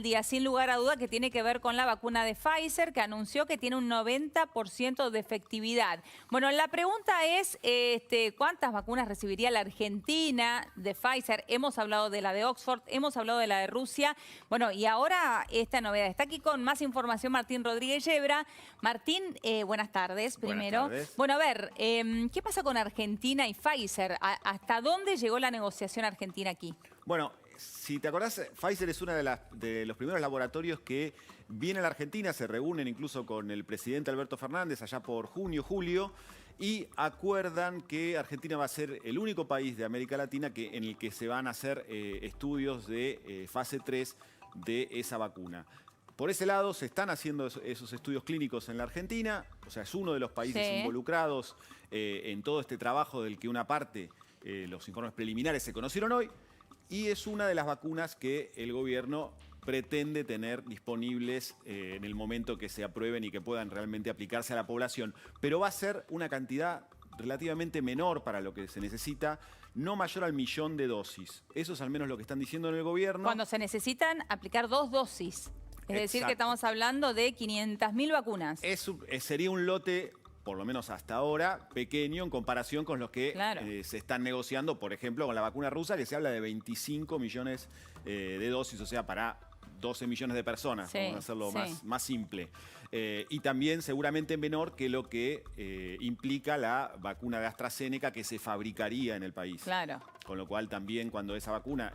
día, sin lugar a duda, que tiene que ver con la vacuna de Pfizer, que anunció que tiene un 90% de efectividad. Bueno, la pregunta es, ¿cuántas vacunas recibiría la Argentina de Pfizer? Hemos hablado de la de Oxford, hemos hablado de la de Rusia. Bueno, y ahora esta novedad. Está aquí con más información Martín Rodríguez Yebra. Martín, buenas tardes, primero. Buenas tardes. Bueno, a ver, ¿qué pasa con Argentina y Pfizer? ¿Hasta dónde llegó la negociación argentina aquí? Bueno, si te acordás, Pfizer es uno de los primeros laboratorios que viene a la Argentina, se reúnen incluso con el presidente Alberto Fernández allá por junio, julio, y acuerdan que Argentina va a ser el único país de América Latina en el que se van a hacer estudios de fase 3 de esa vacuna. Por ese lado, se están haciendo esos estudios clínicos en la Argentina, o sea, es uno de los países involucrados en todo este trabajo del que una parte, los informes preliminares se conocieron hoy, y es una de las vacunas que el gobierno pretende tener disponibles en el momento que se aprueben y que puedan realmente aplicarse a la población. Pero va a ser una cantidad relativamente menor para lo que se necesita, no mayor al 1.000.000 de dosis. Eso es al menos lo que están diciendo en el gobierno. Cuando se necesitan aplicar 2 dosis. Es decir, que estamos hablando de 500.000 vacunas. Sería un lote, por lo menos hasta ahora, pequeño en comparación con los que se están negociando, por ejemplo, con la vacuna rusa, que se habla de 25 millones de dosis, o sea, para 12 millones de personas, vamos a hacerlo más simple. Y también seguramente menor que lo que implica la vacuna de AstraZeneca que se fabricaría en el país. Claro. Con lo cual también cuando esa vacuna,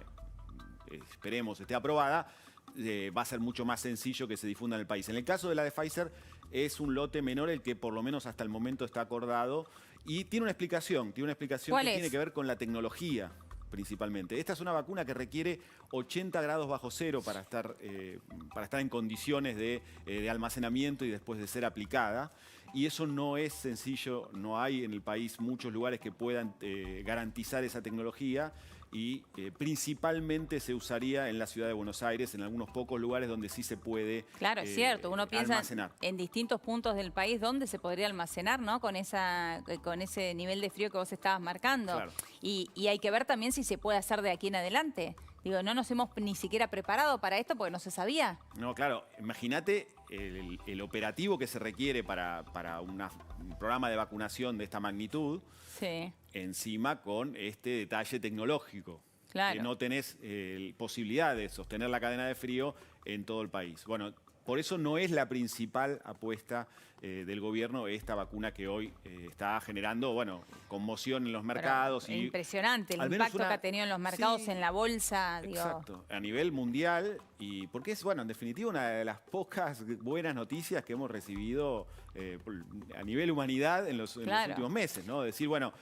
esperemos, esté aprobada, va a ser mucho más sencillo que se difunda en el país. En el caso de la de Pfizer, es un lote menor el que por lo menos hasta el momento está acordado y tiene una explicación que tiene que ver con la tecnología principalmente. Esta es una vacuna que requiere 80 grados bajo cero para estar en condiciones de almacenamiento y después de ser aplicada. Y eso no es sencillo, no hay en el país muchos lugares que puedan garantizar esa tecnología y principalmente se usaría en la ciudad de Buenos Aires, en algunos pocos lugares donde sí se puede Claro, es cierto. Uno piensa almacenar. En distintos puntos del país donde se podría almacenar, ¿no? Con ese nivel de frío que vos estabas marcando. Claro. Y hay que ver también si se puede hacer de aquí en adelante. Digo, no nos hemos ni siquiera preparado para esto porque no se sabía. No, claro. Imagínate el operativo que se requiere para un programa de vacunación de esta magnitud. Sí. Encima con este detalle tecnológico. Claro. Que no tenés posibilidad de sostener la cadena de frío en todo el país. Bueno, por eso no es la principal apuesta del gobierno esta vacuna que hoy está generando, bueno, conmoción en los mercados. Pero impresionante el impacto que ha tenido en los mercados, en la bolsa. Exacto, a nivel mundial, y porque es, bueno, en definitiva una de las pocas buenas noticias que hemos recibido a nivel humanidad en los últimos meses, ¿no? Decir, bueno,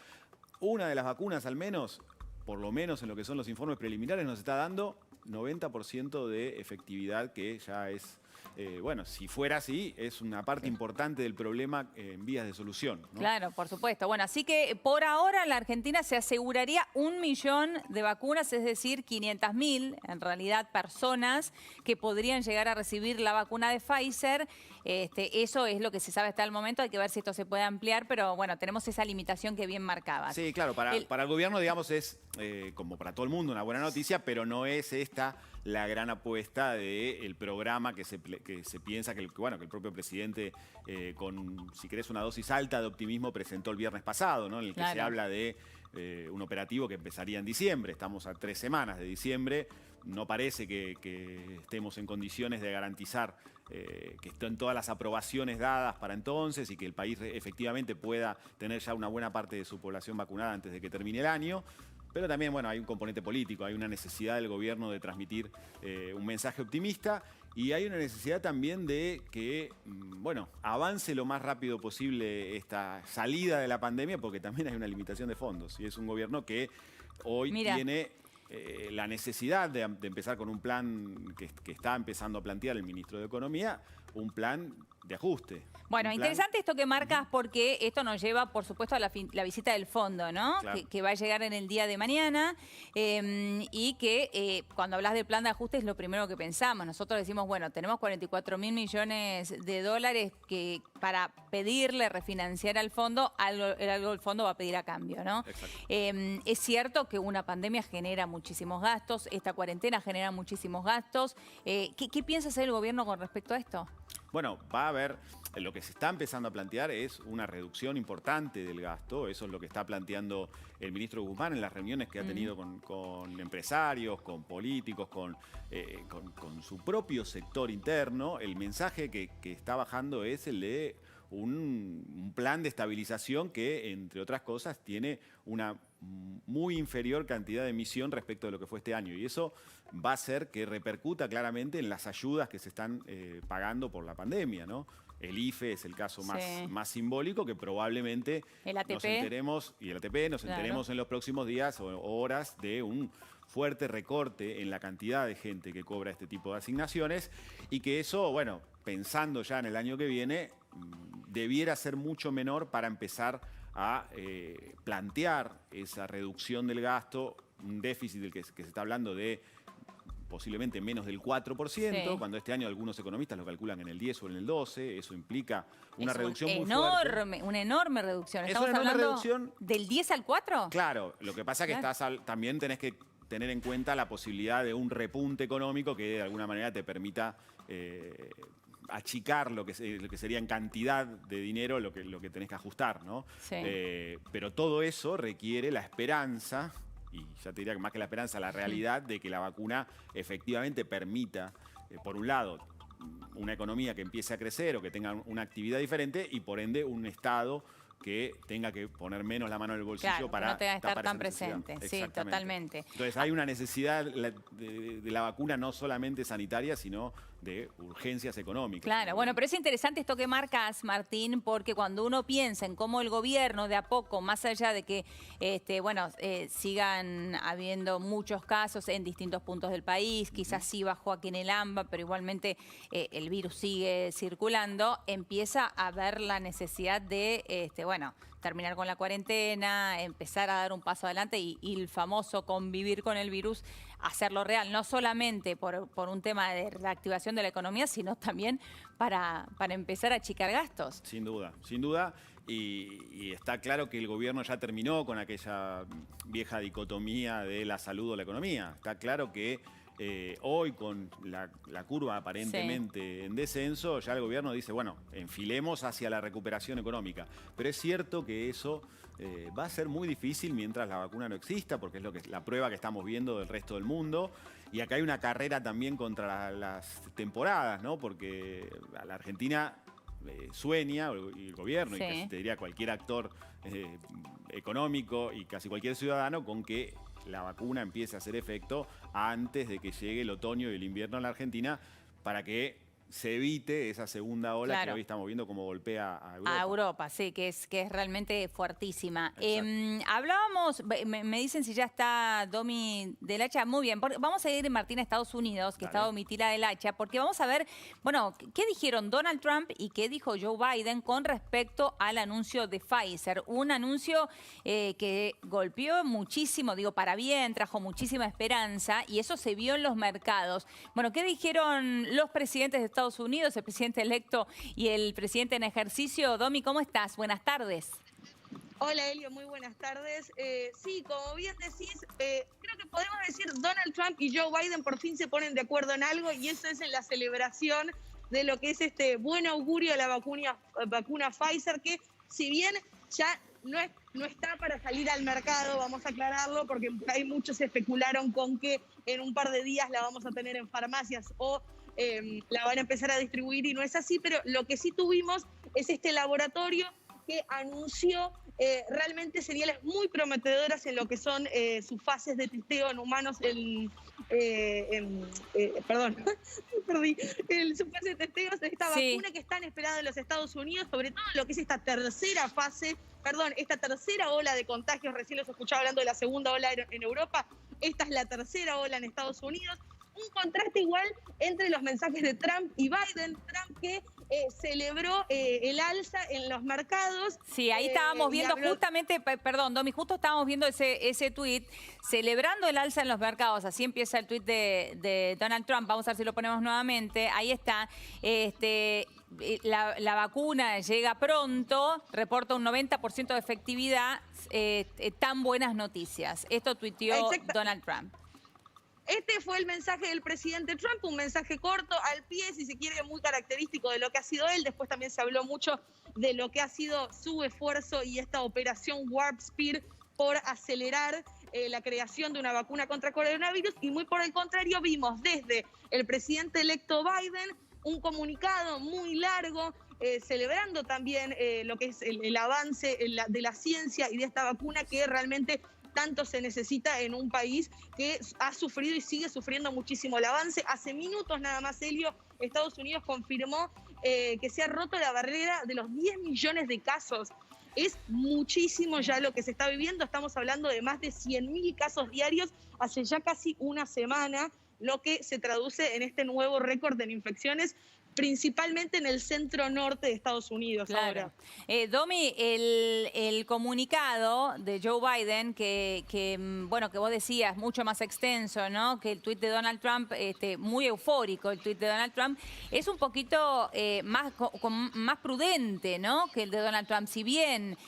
una de las vacunas al menos, por lo menos en lo que son los informes preliminares, nos está dando 90% de efectividad, que ya es, bueno, si fuera así, es una parte importante del problema en vías de solución, ¿no? Claro, por supuesto. Bueno, así que por ahora la Argentina se aseguraría 1.000.000 de vacunas, es decir, 500.000, en realidad, personas que podrían llegar a recibir la vacuna de Pfizer. Eso es lo que se sabe hasta el momento. Hay que ver si esto se puede ampliar, pero bueno, tenemos esa limitación que bien marcabas. Sí, claro, para el gobierno, digamos, es, como para todo el mundo, una buena noticia, pero no es esta la gran apuesta del programa que se piensa que el propio presidente, con, si querés, una dosis alta de optimismo, presentó el viernes pasado, ¿no? En el que se habla de un operativo que empezaría en diciembre. Estamos a 3 semanas de diciembre. No parece que estemos en condiciones de garantizar que estén todas las aprobaciones dadas para entonces y que el país efectivamente pueda tener ya una buena parte de su población vacunada antes de que termine el año. Pero también, bueno, hay un componente político, hay una necesidad del gobierno de transmitir un mensaje optimista y hay una necesidad también de que, bueno, avance lo más rápido posible esta salida de la pandemia, porque también hay una limitación de fondos. Y es un gobierno que hoy tiene la necesidad de empezar con un plan que está empezando a plantear el ministro de Economía, un plan de ajuste. Bueno, Un plan- interesante esto que marcas porque esto nos lleva, por supuesto, a la visita del fondo, ¿no? Claro. Que va a llegar en el día de mañana y que cuando hablas del plan de ajuste es lo primero que pensamos. Nosotros decimos, bueno, tenemos 44.000 millones de dólares que para pedirle refinanciar al fondo, algo el fondo va a pedir a cambio, ¿no? Exacto. Es cierto que una pandemia genera muchísimos gastos, esta cuarentena genera muchísimos gastos. ¿Qué piensa hacer el gobierno con respecto a esto? Bueno, va a haber, lo que se está empezando a plantear es una reducción importante del gasto, eso es lo que está planteando el ministro Guzmán en las reuniones que ha tenido con empresarios, con políticos, con su propio sector interno. El mensaje que está bajando es el de un plan de estabilización que, entre otras cosas, tiene una muy inferior cantidad de emisión respecto de lo que fue este año. Y eso va a hacer que repercuta claramente en las ayudas que se están pagando por la pandemia, ¿no? El IFE es el caso más simbólico, que probablemente el ATP. nos enteremos, y el ATP nos Claro. enteremos en los próximos días o horas de un fuerte recorte en la cantidad de gente que cobra este tipo de asignaciones y que eso, bueno, pensando ya en el año que viene, debiera ser mucho menor para empezar a plantear esa reducción del gasto, un déficit del que se está hablando de posiblemente menos del 4%, Sí. cuando este año algunos economistas lo calculan en el 10 o en el 12, eso implica una Es reducción muy enorme, fuerte. una enorme reducción. Es Estamos una enorme hablando reducción. del 10 al 4. Claro, lo que pasa es que Claro. también tenés que tener en cuenta la posibilidad de un repunte económico que de alguna manera te permita achicar lo que sería en cantidad de dinero lo que tenés que ajustar, ¿no? Sí. Pero todo eso requiere la esperanza, y ya te diría que más que la esperanza, la realidad de que la vacuna efectivamente permita, por un lado, una economía que empiece a crecer o que tenga una actividad diferente y por ende un Estado que tenga que poner menos la mano en el bolsillo Claro, para no tenga que estar tapar tan esa necesidad. presente. Sí, Exactamente. totalmente. Entonces hay una necesidad de la vacuna no solamente sanitaria, sino de urgencias económicas. Claro, bueno, pero es interesante esto que marcas, Martín, porque cuando uno piensa en cómo el gobierno de a poco, más allá de que sigan habiendo muchos casos en distintos puntos del país, quizás sí bajó aquí en el AMBA, pero igualmente el virus sigue circulando, empieza a ver la necesidad de, terminar con la cuarentena, empezar a dar un paso adelante y el famoso convivir con el virus, hacerlo real, no solamente por un tema de reactivación de la economía, sino también para empezar a achicar gastos. Sin duda, sin duda. Y está claro que el gobierno ya terminó con aquella vieja dicotomía de la salud o la economía. Está claro que hoy, con la curva aparentemente en descenso, ya el gobierno dice, bueno, enfilemos hacia la recuperación económica. Pero es cierto que eso va a ser muy difícil mientras la vacuna no exista, porque es la prueba que estamos viendo del resto del mundo. Y acá hay una carrera también contra las temporadas, ¿no? Porque a la Argentina sueña, y el gobierno, y casi te diría cualquier actor económico y casi cualquier ciudadano, con que la vacuna empiece a hacer efecto antes de que llegue el otoño y el invierno en la Argentina, para que se evite esa segunda ola que hoy estamos viendo como golpea a Europa. A Europa, sí, que es realmente fuertísima. Hablábamos, me dicen si ya está Domi del Hacha. Muy bien, vamos a ir, Martín, a Estados Unidos, que está Domitila del Hacha, porque vamos a ver, bueno, qué dijeron Donald Trump y qué dijo Joe Biden con respecto al anuncio de Pfizer. Un anuncio que golpeó muchísimo, digo, para bien, trajo muchísima esperanza y eso se vio en los mercados. Bueno, ¿qué dijeron los presidentes de Estados Unidos, el presidente electo y el presidente en ejercicio? Domi, ¿cómo estás? Buenas tardes. Hola, Elio, muy buenas tardes. Sí, como bien decís, creo que podemos decir Donald Trump y Joe Biden por fin se ponen de acuerdo en algo y eso es en la celebración de lo que es este buen augurio de la vacuna Pfizer, que si bien ya no está para salir al mercado, vamos a aclararlo, porque hay muchos especularon con que en un par de días la vamos a tener en farmacias o la van a empezar a distribuir y no es así, pero lo que sí tuvimos es este laboratorio que anunció realmente señales muy prometedoras en lo que son sus fases de testeo en humanos, sus fases de testeos de esta vacuna que están esperadas en los Estados Unidos, sobre todo lo que es esta tercera ola de contagios. Recién los escuchaba hablando de la segunda ola en Europa, esta es la tercera ola en Estados Unidos. Un contraste igual entre los mensajes de Trump y Biden. Trump que celebró el alza en los mercados. Sí, ahí estábamos viendo justamente, perdón, Domi, justo estábamos viendo ese tuit, celebrando el alza en los mercados. Así empieza el tuit de Donald Trump. Vamos a ver si lo ponemos nuevamente. Ahí está. La vacuna llega pronto, reporta un 90% de efectividad. Tan buenas noticias. Esto tuiteó Donald Trump. Este fue el mensaje del presidente Trump, un mensaje corto, al pie, si se quiere, muy característico de lo que ha sido él. Después también se habló mucho de lo que ha sido su esfuerzo y esta operación Warp Speed por acelerar la creación de una vacuna contra coronavirus. Y muy por el contrario, vimos desde el presidente electo Biden un comunicado muy largo, celebrando también lo que es el avance de la ciencia y de esta vacuna que realmente tanto se necesita en un país que ha sufrido y sigue sufriendo muchísimo el avance. Hace minutos nada más, Elio, Estados Unidos confirmó que se ha roto la barrera de los 10 millones de casos. Es muchísimo ya lo que se está viviendo. Estamos hablando de más de 100.000 casos diarios hace ya casi una semana, lo que se traduce en este nuevo récord en infecciones, principalmente en el centro norte de Estados Unidos. Claro. Ahora. Domi, el comunicado de Joe Biden, que vos decías, mucho más extenso, ¿no? Que el tuit de Donald Trump, muy eufórico el tuit de Donald Trump, es un poquito más prudente, ¿no? Que el de Donald Trump. Si bien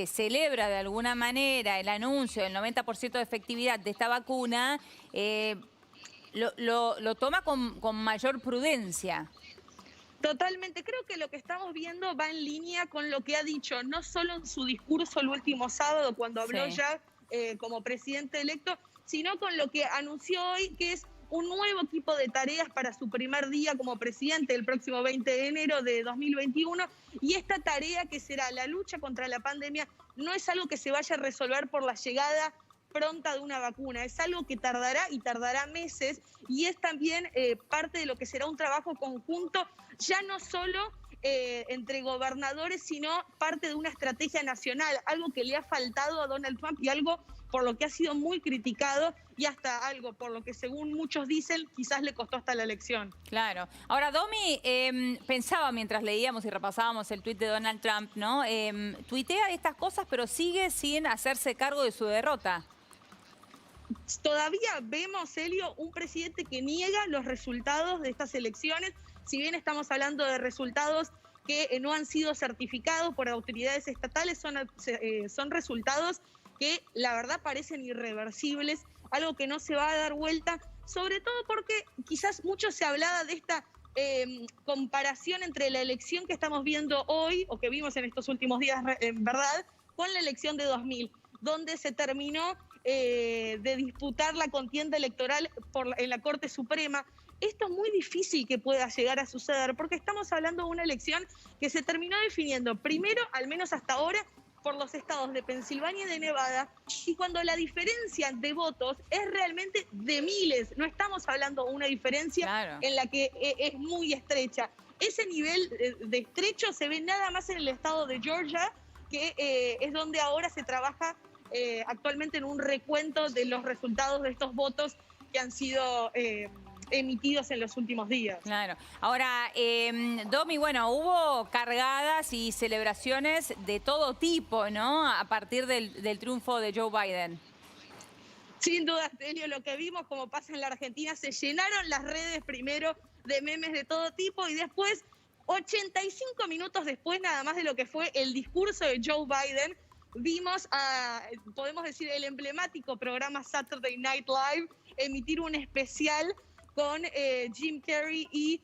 celebra de alguna manera el anuncio del 90% de efectividad de esta vacuna, lo toma con mayor prudencia. Totalmente, creo que lo que estamos viendo va en línea con lo que ha dicho, no solo en su discurso el último sábado cuando habló ya como presidente electo, sino con lo que anunció hoy, que es un nuevo equipo de tareas para su primer día como presidente el próximo 20 de enero de 2021. Y esta tarea, que será la lucha contra la pandemia, no es algo que se vaya a resolver por la llegada pronta de una vacuna, es algo que tardará y tardará meses, y es también parte de lo que será un trabajo conjunto, ya no solo entre gobernadores, sino parte de una estrategia nacional, algo que le ha faltado a Donald Trump y algo por lo que ha sido muy criticado y hasta algo por lo que, según muchos dicen, quizás le costó hasta la elección. Claro. Ahora, Domi, pensaba mientras leíamos y repasábamos el tuit de Donald Trump, ¿no? Tuitea estas cosas, pero sigue sin hacerse cargo de su derrota. Todavía vemos, Elio, un presidente que niega los resultados de estas elecciones, si bien estamos hablando de resultados que no han sido certificados por autoridades estatales, son resultados que la verdad parecen irreversibles, algo que no se va a dar vuelta, sobre todo porque quizás mucho se hablaba de esta comparación entre la elección que estamos viendo hoy, o que vimos en estos últimos días, en verdad, con la elección de 2000, donde se terminó de disputar la contienda electoral en la Corte Suprema. Esto es muy difícil que pueda llegar a suceder, porque estamos hablando de una elección que se terminó definiendo primero, al menos hasta ahora, por los estados de Pensilvania y de Nevada, y cuando la diferencia de votos es realmente de miles, no estamos hablando de una diferencia en la que es muy estrecha. Ese nivel de estrecho se ve nada más en el estado de Georgia, que es donde ahora se trabaja actualmente en un recuento de los resultados de estos votos que han sido emitidos en los últimos días. Claro. Ahora, Domi, bueno, hubo cargadas y celebraciones de todo tipo, ¿no? A partir del triunfo de Joe Biden. Sin duda, Elio, lo que vimos, como pasa en la Argentina, se llenaron las redes primero de memes de todo tipo y después, 85 minutos después nada más de lo que fue el discurso de Joe Biden, vimos podemos decir, el emblemático programa Saturday Night Live emitir un especial con Jim Carrey y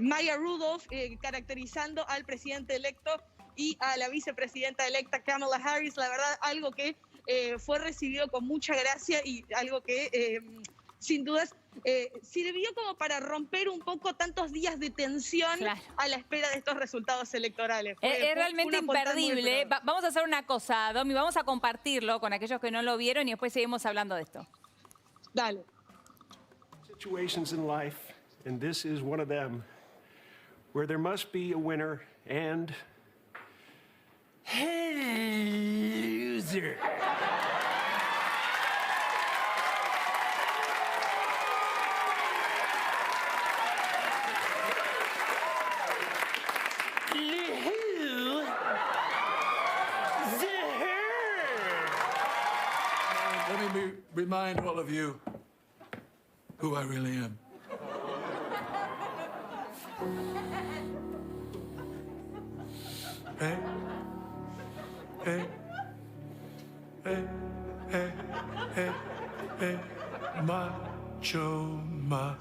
Maya Rudolph, caracterizando al presidente electo y a la vicepresidenta electa Kamala Harris. La verdad, algo que fue recibido con mucha gracia y algo que sin dudas sirvió como para romper un poco tantos días de tensión a la espera de estos resultados electorales. Es realmente imperdible. Vamos a hacer una cosa, Domi, vamos a compartirlo con aquellos que no lo vieron y después seguimos hablando de esto. Dale. Situations in life, and this is one of them, where there must be a winner and a loser. remind all of you who I really am. Hey, hey, hey, hey, hey, hey, macho man.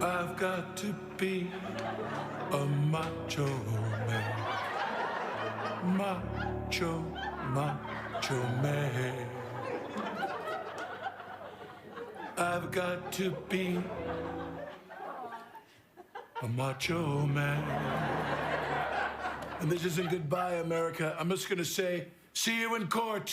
I've got to be a macho man. Macho man. I've got to be a macho man. And this isn't goodbye, America. I'm just gonna say, see you in court.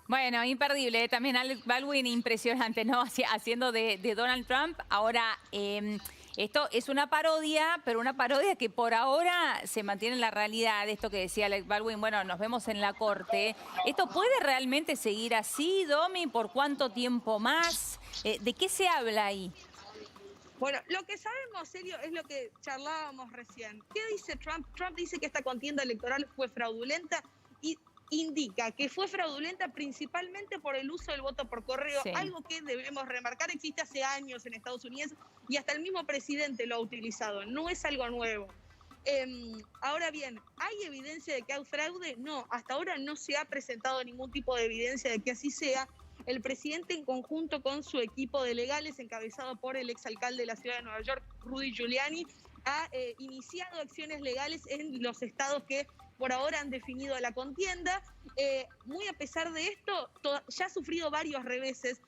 Bueno, imperdible. También Alec Baldwin, impresionante, ¿no? Haciendo de Donald Trump. Ahora, esto es una parodia, pero una parodia que por ahora se mantiene en la realidad. Esto que decía Alec Baldwin, bueno, nos vemos en la corte. ¿Esto puede realmente seguir así, Domi? ¿Por cuánto tiempo más? ¿De qué se habla ahí? Bueno, lo que sabemos, Elio, es lo que charlábamos recién. ¿Qué dice Trump? Trump dice que esta contienda electoral fue fraudulenta y indica que fue fraudulenta principalmente por el uso del voto por correo, Sí. algo que debemos remarcar, existe hace años en Estados Unidos y hasta el mismo presidente lo ha utilizado, no es algo nuevo. Ahora bien, ¿hay evidencia de que hay fraude? No, hasta ahora no se ha presentado ningún tipo de evidencia de que así sea. El presidente, en conjunto con su equipo de legales, encabezado por el exalcalde de la ciudad de Nueva York, Rudy Giuliani, ha iniciado acciones legales en los estados que por ahora han definido la contienda. Muy a pesar de esto, ya ha sufrido varios reveses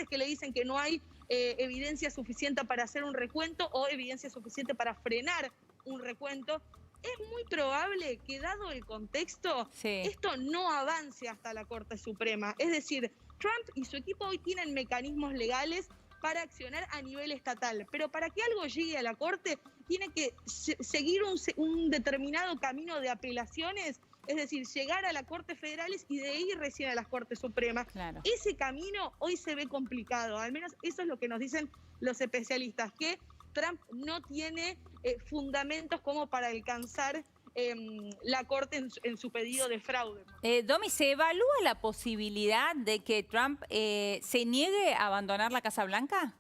que le dicen que no hay evidencia suficiente para hacer un recuento o evidencia suficiente para frenar un recuento. Es muy probable que, dado el contexto, Sí. esto no avance hasta la Corte Suprema. Es decir, Trump y su equipo hoy tienen mecanismos legales para accionar a nivel estatal, pero para que algo llegue a la Corte tiene que seguir un determinado camino de apelaciones, es decir, llegar a las Cortes Federales y de ahí recién a las Cortes Supremas. Claro. Ese camino hoy se ve complicado, al menos eso es lo que nos dicen los especialistas, que Trump no tiene fundamentos como para alcanzar la Corte en su pedido de fraude. Domi, ¿se evalúa la posibilidad de que Trump se niegue a abandonar la Casa Blanca?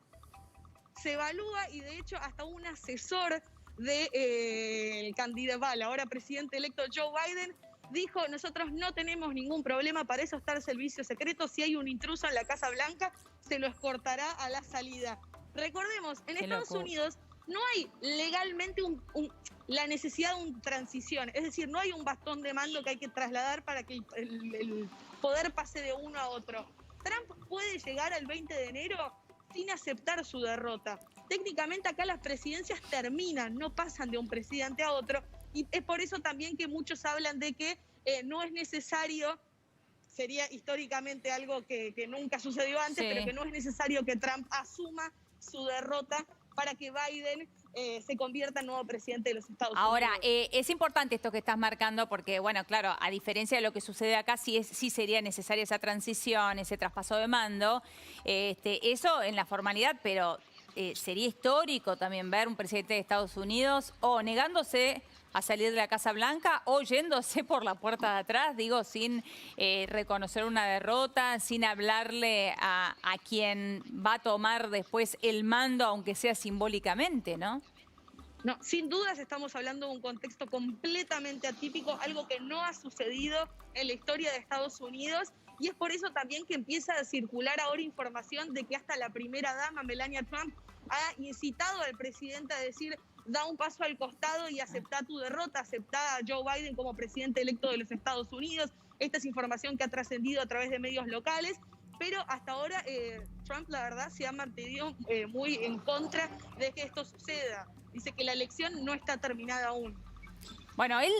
Se evalúa y de hecho hasta un asesor del candidato, ahora presidente electo Joe Biden, dijo: nosotros no tenemos ningún problema, para eso está el servicio secreto, si hay un intruso en la Casa Blanca se lo escortará a la salida. Recordemos, en Estados Unidos no hay legalmente la necesidad de una transición, es decir, no hay un bastón de mando que hay que trasladar para que el poder pase de uno a otro. Trump puede llegar al 20 de enero sin aceptar su derrota. Técnicamente acá las presidencias terminan, no pasan de un presidente a otro, y es por eso también que muchos hablan de que no es necesario, sería históricamente algo que nunca sucedió antes, Sí. pero que no es necesario que Trump asuma su derrota para que Biden se convierta en nuevo presidente de los Estados Ahora, Unidos. es importante esto que estás marcando porque, bueno, claro, a diferencia de lo que sucede acá, sí sería necesaria esa transición, ese traspaso de mando. Eso en la formalidad, pero sería histórico también ver un presidente de Estados Unidos o negándose a salir de la Casa Blanca o yéndose por la puerta de atrás, digo, sin reconocer una derrota, sin hablarle a quien va a tomar después el mando, aunque sea simbólicamente, ¿no? No, sin dudas estamos hablando de un contexto completamente atípico, algo que no ha sucedido en la historia de Estados Unidos, y es por eso también que empieza a circular ahora información de que hasta la primera dama, Melania Trump, ha incitado al presidente a decir: da un paso al costado y aceptá tu derrota, aceptá a Joe Biden como presidente electo de los Estados Unidos. Esta es información que ha trascendido a través de medios locales, pero hasta ahora Trump, la verdad, se ha mantenido muy en contra de que esto suceda. Dice que la elección no está terminada aún. Bueno, él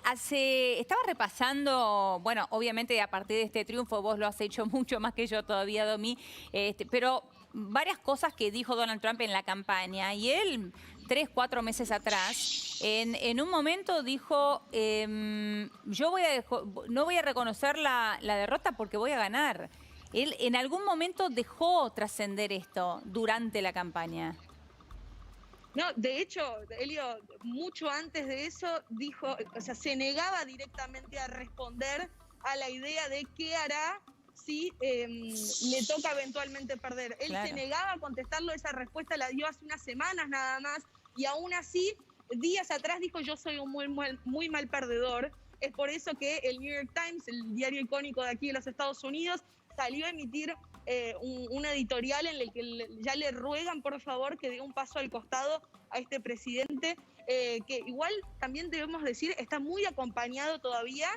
estaba repasando, bueno, obviamente a partir de este triunfo, vos lo has hecho mucho más que yo todavía, Domi, pero varias cosas que dijo Donald Trump en la campaña, y él 3, 4 meses atrás, en un momento dijo, yo no voy a reconocer la derrota porque voy a ganar. Él en algún momento dejó trascender esto durante la campaña. No, de hecho, Elio, mucho antes de eso dijo, o sea, se negaba directamente a responder a la idea de qué hará si le toca eventualmente perder. Él Claro. se negaba a contestarlo, esa respuesta la dio hace unas semanas nada más, y aún así, días atrás dijo, yo soy un muy mal perdedor. Es por eso que el New York Times, el diario icónico de aquí de los Estados Unidos, salió a emitir un editorial en el que ya le ruegan, por favor, que dé un paso al costado a este presidente, que igual también debemos decir, está muy acompañado todavía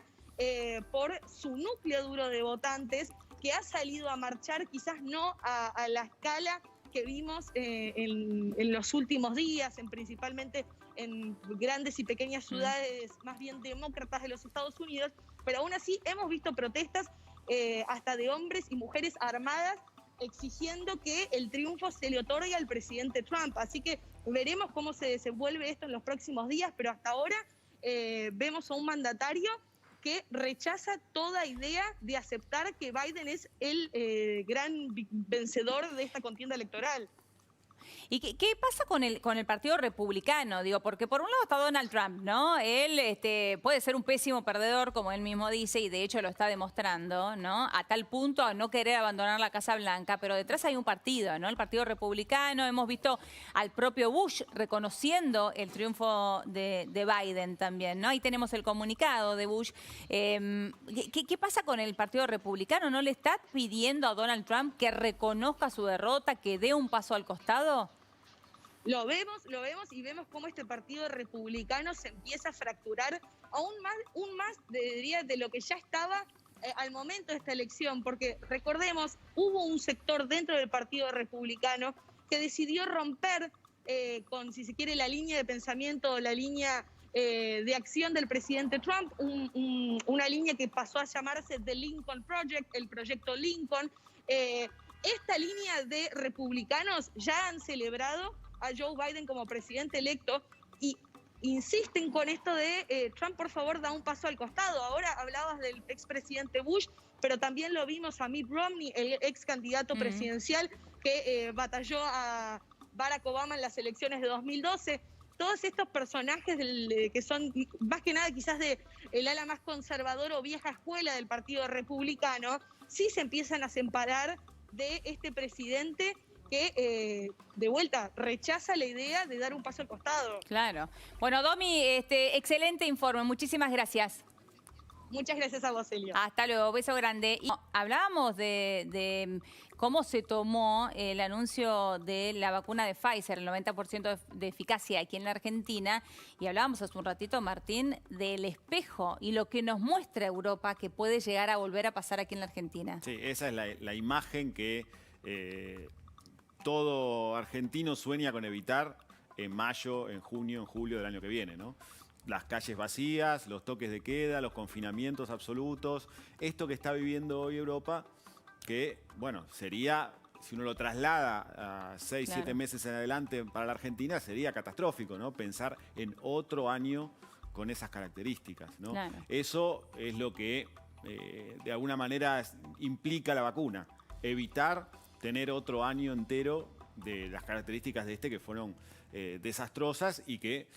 por su núcleo duro de votantes, que ha salido a marchar, quizás no a la escala que vimos en los últimos días, principalmente en grandes y pequeñas ciudades más bien demócratas de los Estados Unidos, pero aún así hemos visto protestas hasta de hombres y mujeres armadas exigiendo que el triunfo se le otorgue al presidente Trump. Así que veremos cómo se desenvuelve esto en los próximos días, pero hasta ahora vemos a un mandatario que rechaza toda idea de aceptar que Biden es el gran vencedor de esta contienda electoral. ¿Y qué pasa con el Partido Republicano? Digo, porque por un lado está Donald Trump, ¿no? Él puede ser un pésimo perdedor, como él mismo dice, y de hecho lo está demostrando, ¿no? A tal punto a no querer abandonar la Casa Blanca, pero detrás hay un partido, ¿no? El Partido Republicano. Hemos visto al propio Bush reconociendo el triunfo de Biden también, ¿no? Ahí tenemos el comunicado de Bush. ¿Qué pasa con el Partido Republicano? ¿No le está pidiendo a Donald Trump que reconozca su derrota, que dé un paso al costado? Lo vemos y vemos cómo este partido republicano se empieza a fracturar aún más diría, de lo que ya estaba al momento de esta elección, porque recordemos, hubo un sector dentro del partido republicano que decidió romper con, si se quiere, la línea de pensamiento o la línea de acción del presidente Trump, una línea que pasó a llamarse The Lincoln Project, el proyecto Lincoln. Esta línea de republicanos ya han celebrado a Joe Biden como presidente electo y insisten con esto de Trump, por favor, da un paso al costado. Ahora hablabas del expresidente Bush, pero también lo vimos a Mitt Romney, el ex candidato presidencial que batalló a Barack Obama en las elecciones de 2012. Todos estos personajes que son más que nada quizás de el ala más conservador o vieja escuela del Partido Republicano, sí se empiezan a separar de este presidente que, de vuelta, rechaza la idea de dar un paso al costado. Claro. Bueno, Domi, excelente informe. Muchísimas gracias. Muchas gracias a vos, Elio. Hasta luego, beso grande. Y hablábamos de cómo se tomó el anuncio de la vacuna de Pfizer, el 90% de eficacia aquí en la Argentina, y hablábamos hace un ratito, Martín, del espejo y lo que nos muestra Europa que puede llegar a volver a pasar aquí en la Argentina. Sí, esa es la imagen que todo argentino sueña con evitar en mayo, en junio, en julio del año que viene, ¿no? Las calles vacías, los toques de queda, los confinamientos absolutos, esto que está viviendo hoy Europa, que, bueno, sería, si uno lo traslada a 6, 7 meses en adelante para la Argentina, sería catastrófico, ¿no? Pensar en otro año con esas características, ¿no? Claro. Eso es lo que, de alguna manera, implica la vacuna. Evitar tener otro año entero de las características de que fueron desastrosas y que,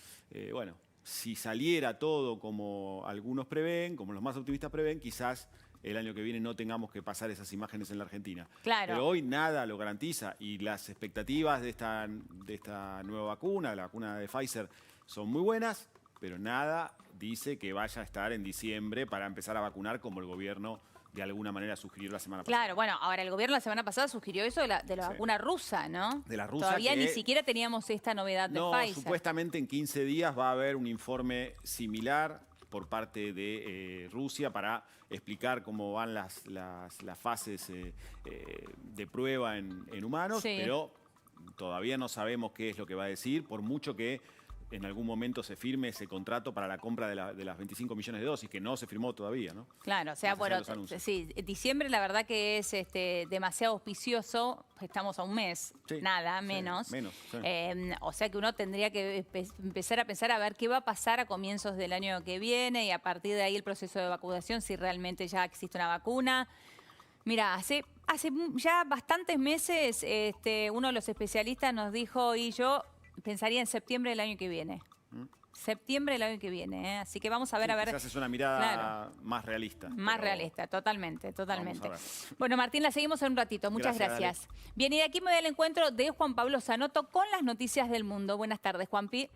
bueno, si saliera todo como algunos prevén, como los más optimistas prevén, quizás el año que viene no tengamos que pasar esas imágenes en la Argentina. Claro. Pero hoy nada lo garantiza y las expectativas de esta nueva vacuna, la vacuna de Pfizer, son muy buenas, pero nada dice que vaya a estar en diciembre para empezar a vacunar como el gobierno de alguna manera sugirió la semana pasada. Claro, bueno, ahora el gobierno la semana pasada sugirió eso de la vacuna rusa, ¿no? De la rusa. Todavía que ni siquiera teníamos esta novedad de Pfizer. Supuestamente en 15 días va a haber un informe similar por parte de Rusia para explicar cómo van las fases de prueba en humanos, Sí. pero todavía no sabemos qué es lo que va a decir, por mucho que en algún momento se firme ese contrato para la compra de las 25 millones de dosis, que no se firmó todavía, ¿no? Claro, o sea, Más allá bueno, de los anuncios. sí, diciembre la verdad que es demasiado auspicioso, estamos a un mes, Sí, nada, sí, menos. menos, sí. O sea que uno tendría que empezar a pensar a ver qué va a pasar a comienzos del año que viene y a partir de ahí el proceso de vacunación, si realmente ya existe una vacuna. Mira, hace ya bastantes meses uno de los especialistas nos dijo, y yo pensaría en septiembre del año que viene. Septiembre del año que viene, ¿eh? Así que vamos a ver, Sí, a ver. quizás es una mirada Claro. más realista. Más pero realista, totalmente, totalmente. vamos a ver. Bueno, Martín, la seguimos en un ratito. Muchas Gracias, gracias. Bien, y de aquí me voy al encuentro de Juan Pablo Zanotto con las noticias del mundo. Buenas tardes, Juanpi.